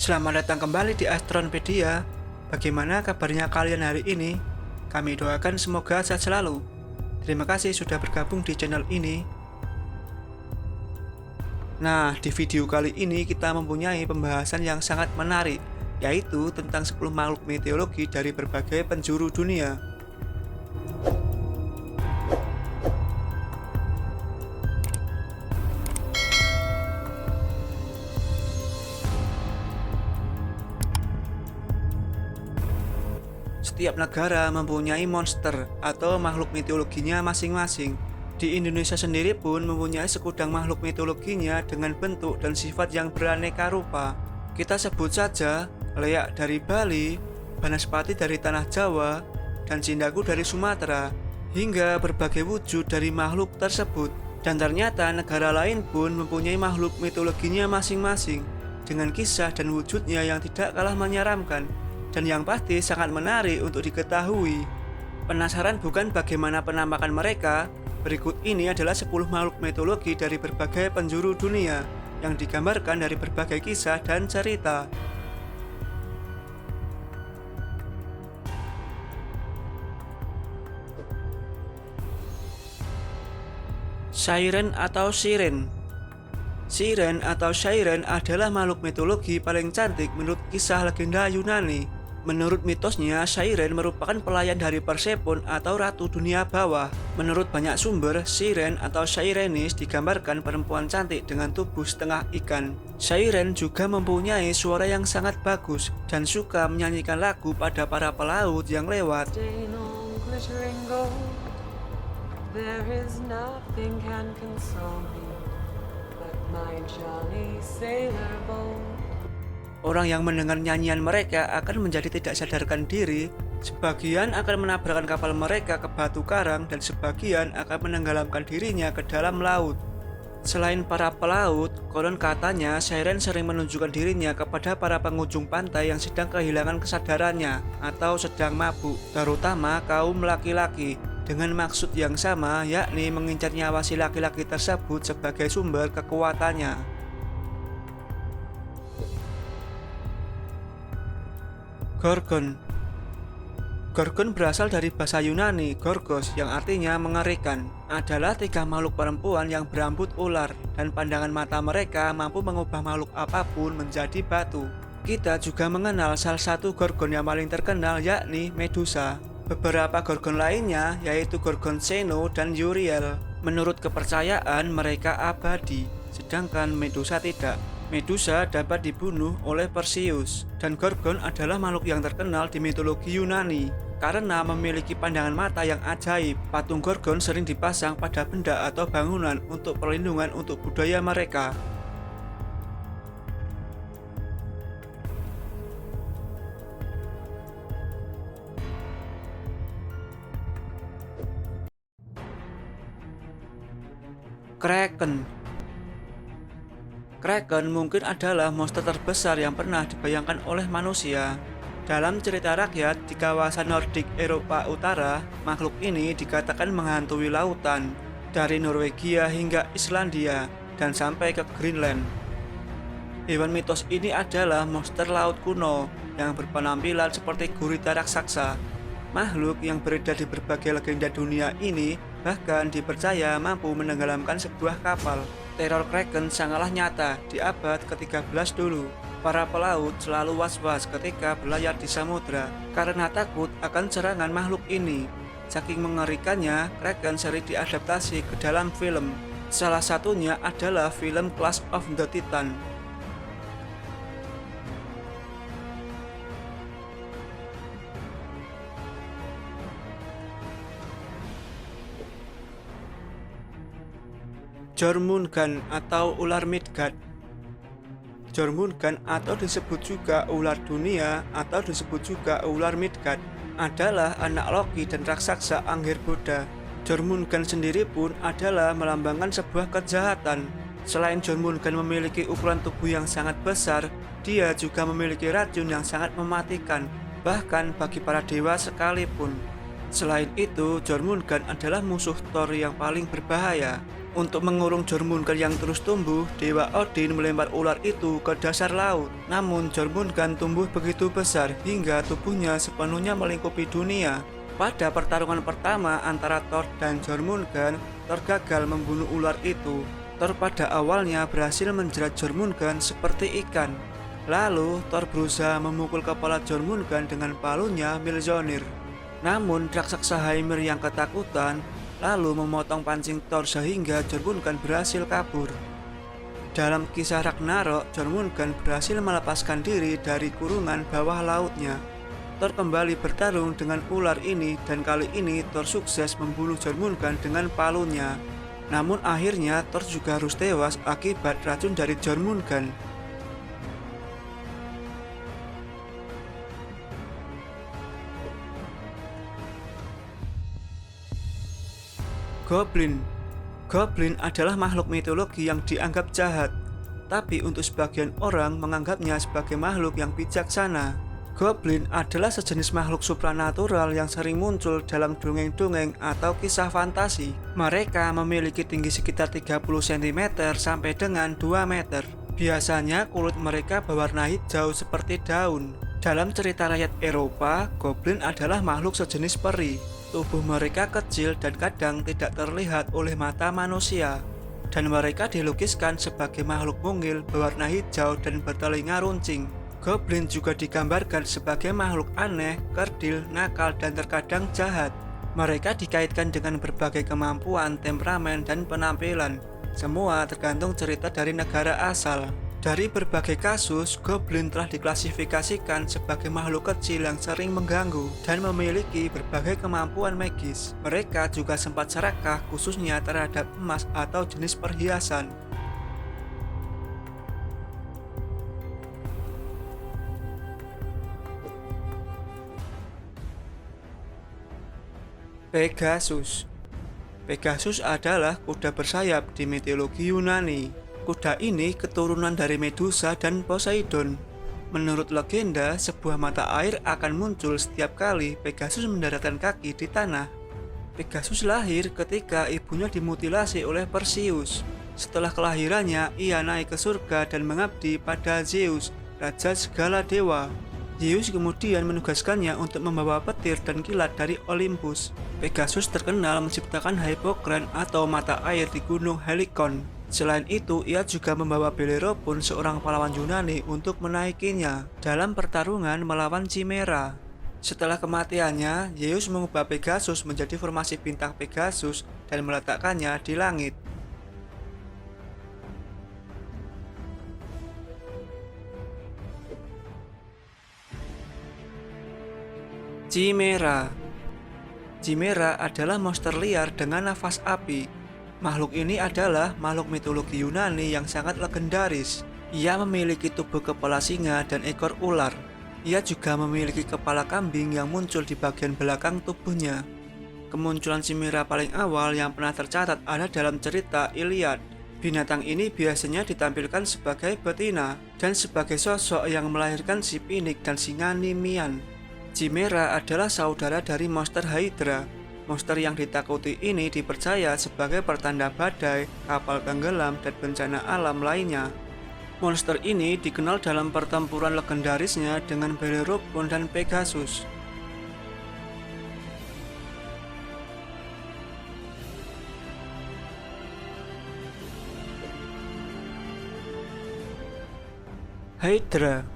Selamat datang kembali di Astronopedia. Bagaimana kabarnya kalian hari ini? Kami doakan semoga sehat selalu. Terima kasih sudah bergabung di channel ini. Nah, di video kali ini kita mempunyai pembahasan yang sangat menarik, yaitu tentang 10 makhluk meteorologi dari berbagai penjuru dunia. Setiap negara mempunyai monster atau makhluk mitologinya masing-masing. Di Indonesia sendiri pun mempunyai sekudang makhluk mitologinya dengan bentuk dan sifat yang beraneka rupa. Kita sebut saja Leak dari Bali, Banaspati dari Tanah Jawa, dan Cindaku dari Sumatera, hingga berbagai wujud dari makhluk tersebut. Dan ternyata negara lain pun mempunyai makhluk mitologinya masing-masing, dengan kisah dan wujudnya yang tidak kalah menyeramkan, dan yang pasti sangat menarik untuk diketahui. Penasaran bukan bagaimana penampakan mereka? Berikut ini adalah 10 makhluk mitologi dari berbagai penjuru dunia yang digambarkan dari berbagai kisah dan cerita. Siren atau Siren. Siren atau Siren adalah makhluk mitologi paling cantik menurut kisah legenda Yunani. Menurut mitosnya, Siren merupakan pelayan dari Persephone atau Ratu Dunia Bawah. Menurut banyak sumber, Siren atau Sirenis digambarkan perempuan cantik dengan tubuh setengah ikan. Siren juga mempunyai suara yang sangat bagus dan suka menyanyikan lagu pada para pelaut yang lewat. There is nothing can console me but my jolly sailor boat. Orang yang mendengar nyanyian mereka akan menjadi tidak sadarkan diri, sebagian akan menabrakkan kapal mereka ke batu karang, dan sebagian akan menenggelamkan dirinya ke dalam laut. Selain para pelaut, konon katanya Siren sering menunjukkan dirinya kepada para pengunjung pantai yang sedang kehilangan kesadarannya atau sedang mabuk, terutama kaum laki-laki, dengan maksud yang sama, yakni mengincar nyawa si laki-laki tersebut sebagai sumber kekuatannya. Gorgon. Gorgon berasal dari bahasa Yunani Gorgos yang artinya mengerikan. Adalah 3 makhluk perempuan yang berambut ular, dan pandangan mata mereka mampu mengubah makhluk apapun menjadi batu. Kita juga mengenal salah satu Gorgon yang paling terkenal, yakni Medusa. Beberapa Gorgon lainnya yaitu Gorgon Xeno dan Uriel. Menurut kepercayaan mereka abadi, sedangkan Medusa tidak. Medusa dapat dibunuh oleh Perseus, dan Gorgon adalah makhluk yang terkenal di mitologi Yunani karena memiliki pandangan mata yang ajaib. Patung Gorgon sering dipasang pada benda atau bangunan untuk perlindungan untuk budaya mereka. Kraken. Kraken mungkin adalah monster terbesar yang pernah dibayangkan oleh manusia. Dalam cerita rakyat di kawasan Nordik Eropa Utara, makhluk ini dikatakan menghantui lautan, dari Norwegia hingga Islandia, dan sampai ke Greenland. Hewan mitos ini adalah monster laut kuno yang berpenampilan seperti gurita raksasa. Makhluk yang beredar di berbagai legenda dunia ini bahkan dipercaya mampu menenggelamkan sebuah kapal. Teror Kraken sangatlah nyata di abad ke-13 dulu. Para pelaut selalu was-was ketika berlayar di samudra karena takut akan serangan makhluk ini. Saking mengerikannya, Kraken sering diadaptasi ke dalam film. Salah satunya adalah film Clash of the Titan. Jormungand atau ular Midgard. Jormungand atau disebut juga ular dunia atau disebut juga ular Midgard adalah anak Loki dan raksasa Angerboda. Jormungand sendiri pun adalah melambangkan sebuah kejahatan. Selain Jormungand memiliki ukuran tubuh yang sangat besar, dia juga memiliki racun yang sangat mematikan, bahkan bagi para dewa sekalipun. Selain itu, Jormungand adalah musuh Thor yang paling berbahaya. Untuk mengurung Jormungand yang terus tumbuh, Dewa Odin melempar ular itu ke dasar laut. Namun Jormungand tumbuh begitu besar hingga tubuhnya sepenuhnya melingkupi dunia. Pada pertarungan pertama antara Thor dan Jormungand, Thor gagal membunuh ular itu. Thor pada awalnya berhasil menjerat Jormungand seperti ikan. Lalu Thor berusaha memukul kepala Jormungand dengan palunya Mjolnir. Namun raksasa Hymir yang ketakutan lalu memotong pancing Thor sehingga Jormungand berhasil kabur. Dalam kisah Ragnarok, Jormungand berhasil melepaskan diri dari kurungan bawah lautnya. Thor kembali bertarung dengan ular ini dan kali ini Thor sukses membunuh Jormungand dengan palunya. Namun akhirnya Thor juga harus tewas akibat racun dari Jormungand. Goblin. Goblin adalah makhluk mitologi yang dianggap jahat, tapi untuk sebagian orang menganggapnya sebagai makhluk yang bijaksana. Goblin adalah sejenis makhluk supranatural yang sering muncul dalam dongeng-dongeng atau kisah fantasi. Mereka memiliki tinggi sekitar 30 cm sampai dengan 2 meter. Biasanya kulit mereka berwarna hijau seperti daun. Dalam cerita rakyat Eropa, goblin adalah makhluk sejenis peri. Tubuh mereka kecil dan kadang tidak terlihat oleh mata manusia. Dan mereka dilukiskan sebagai makhluk mungil berwarna hijau dan bertelinga runcing. Goblin juga digambarkan sebagai makhluk aneh, kerdil, nakal, dan terkadang jahat. Mereka dikaitkan dengan berbagai kemampuan, temperamen, dan penampilan. Semua tergantung cerita dari negara asal. Dari berbagai kasus, goblin telah diklasifikasikan sebagai makhluk kecil yang sering mengganggu dan memiliki berbagai kemampuan magis. Mereka juga sempat serakah khususnya terhadap emas atau jenis perhiasan. Pegasus. Pegasus adalah kuda bersayap di mitologi Yunani. Kuda ini keturunan dari Medusa dan Poseidon. Menurut legenda, sebuah mata air akan muncul setiap kali Pegasus mendaratkan kaki di tanah. Pegasus lahir ketika ibunya dimutilasi oleh Perseus. Setelah kelahirannya, ia naik ke surga dan mengabdi pada Zeus, raja segala dewa. Zeus kemudian menugaskannya untuk membawa petir dan kilat dari Olympus. Pegasus terkenal menciptakan Hippocrene atau mata air di gunung Helicon. Selain itu, ia juga membawa Bellerophon, seorang pahlawan Yunani, untuk menaikinya dalam pertarungan melawan Chimera. Setelah kematiannya, Zeus mengubah Pegasus menjadi formasi bintang Pegasus dan meletakkannya di langit. Chimera. Chimera adalah monster liar dengan nafas api. Makhluk ini adalah makhluk mitologi Yunani yang sangat legendaris. Ia memiliki tubuh kepala singa dan ekor ular. Ia juga memiliki kepala kambing yang muncul di bagian belakang tubuhnya. Kemunculan Chimera paling awal yang pernah tercatat ada dalam cerita Iliad. Binatang ini biasanya ditampilkan sebagai betina dan sebagai sosok yang melahirkan si Pinik dan singa Nimian. Chimera adalah saudara dari monster Hydra. Monster yang ditakuti ini dipercaya sebagai pertanda badai, kapal tenggelam, dan bencana alam lainnya. Monster ini dikenal dalam pertempuran legendarisnya dengan Bellerophon dan Pegasus. Hydra.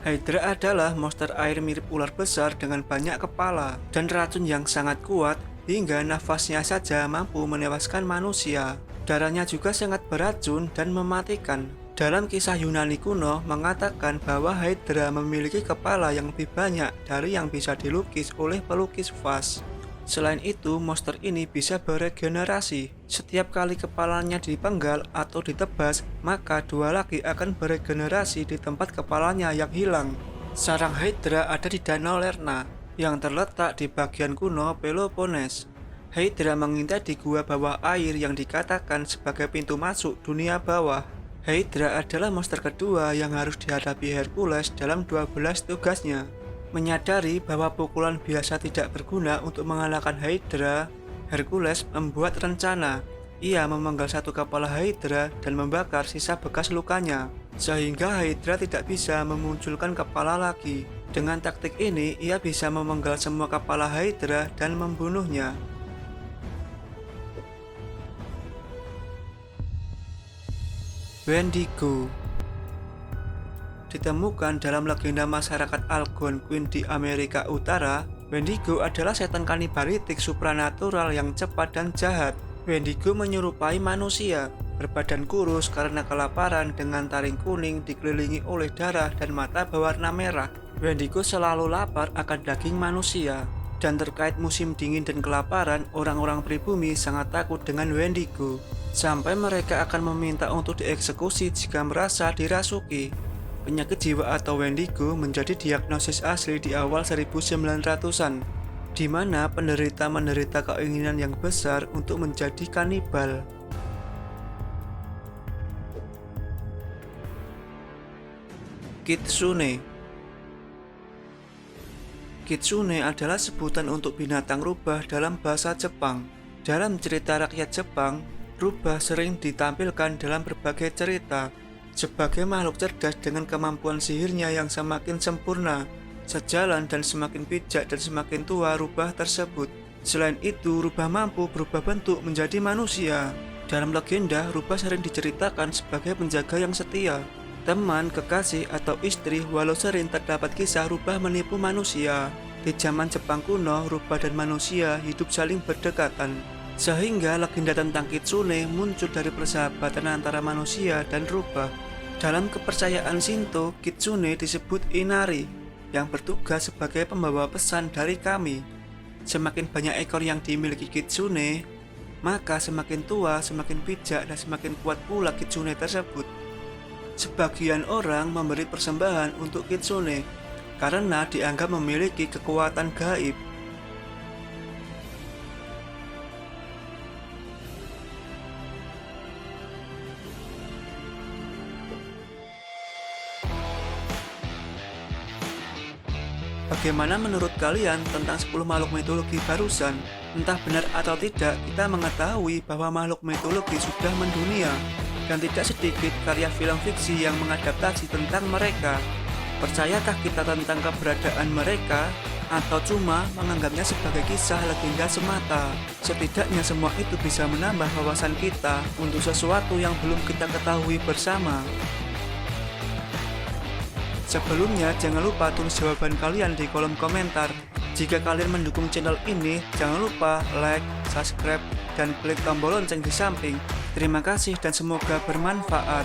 Hydra adalah monster air mirip ular besar dengan banyak kepala dan racun yang sangat kuat hingga nafasnya saja mampu menewaskan manusia. Darahnya juga sangat beracun dan mematikan. Dalam kisah Yunani kuno mengatakan bahwa Hydra memiliki kepala yang lebih banyak dari yang bisa dilukis oleh pelukis vas. Selain itu, monster ini bisa beregenerasi. Setiap kali kepalanya dipenggal atau ditebas, maka dua lagi akan beregenerasi di tempat kepalanya yang hilang. Sarang Hydra ada di Danau Lerna, yang terletak di bagian kuno Peloponnes. Hydra mengintai di gua bawah air yang dikatakan sebagai pintu masuk dunia bawah. Hydra adalah monster kedua yang harus dihadapi Hercules dalam 12 tugasnya. Menyadari bahwa pukulan biasa tidak berguna untuk mengalahkan Hydra, Hercules membuat rencana. Ia memenggal satu kepala Hydra dan membakar sisa bekas lukanya, sehingga Hydra tidak bisa memunculkan kepala lagi. Dengan taktik ini, ia bisa memenggal semua kepala Hydra dan membunuhnya. Wendigo ditemukan dalam legenda masyarakat Algonquin di Amerika Utara. Wendigo adalah setan kanibalitik supranatural yang cepat dan jahat. Wendigo menyerupai manusia, berbadan kurus karena kelaparan dengan taring kuning dikelilingi oleh darah dan mata berwarna merah. Wendigo selalu lapar akan daging manusia. Dan terkait musim dingin dan kelaparan, orang-orang pribumi sangat takut dengan Wendigo, sampai mereka akan meminta untuk dieksekusi jika merasa dirasuki. Penyakit jiwa atau Wendigo menjadi diagnosis asli di awal 1900-an, di mana penderita menderita keinginan yang besar untuk menjadi kanibal. Kitsune. Kitsune adalah sebutan untuk binatang rubah dalam bahasa Jepang. Dalam cerita rakyat Jepang, rubah sering ditampilkan dalam berbagai cerita sebagai makhluk cerdas dengan kemampuan sihirnya yang semakin sempurna, sejalan dan semakin bijak dan semakin tua rubah tersebut. Selain itu, rubah mampu berubah bentuk menjadi manusia. Dalam legenda, rubah sering diceritakan sebagai penjaga yang setia, teman, kekasih, atau istri, walau sering terdapat kisah rubah menipu manusia. Di zaman Jepang kuno, rubah dan manusia hidup saling berdekatan, sehingga legenda tentang Kitsune muncul dari persahabatan antara manusia dan rubah. Dalam kepercayaan Shinto, Kitsune disebut Inari, yang bertugas sebagai pembawa pesan dari kami. Semakin banyak ekor yang dimiliki Kitsune, maka semakin tua, semakin bijak, dan semakin kuat pula Kitsune tersebut. Sebagian orang memberi persembahan untuk Kitsune karena dianggap memiliki kekuatan gaib. Bagaimana menurut kalian tentang 10 makhluk mitologi barusan? Entah benar atau tidak, kita mengetahui bahwa makhluk mitologi sudah mendunia, dan tidak sedikit karya film fiksi yang mengadaptasi tentang mereka. Percayakah kita tentang keberadaan mereka, atau cuma menganggapnya sebagai kisah legenda semata? Setidaknya semua itu bisa menambah wawasan kita untuk sesuatu yang belum kita ketahui bersama. Sebelumnya, jangan lupa tulis jawaban kalian di kolom komentar. Jika kalian mendukung channel ini, jangan lupa like, subscribe, dan klik tombol lonceng di samping. Terima kasih dan semoga bermanfaat.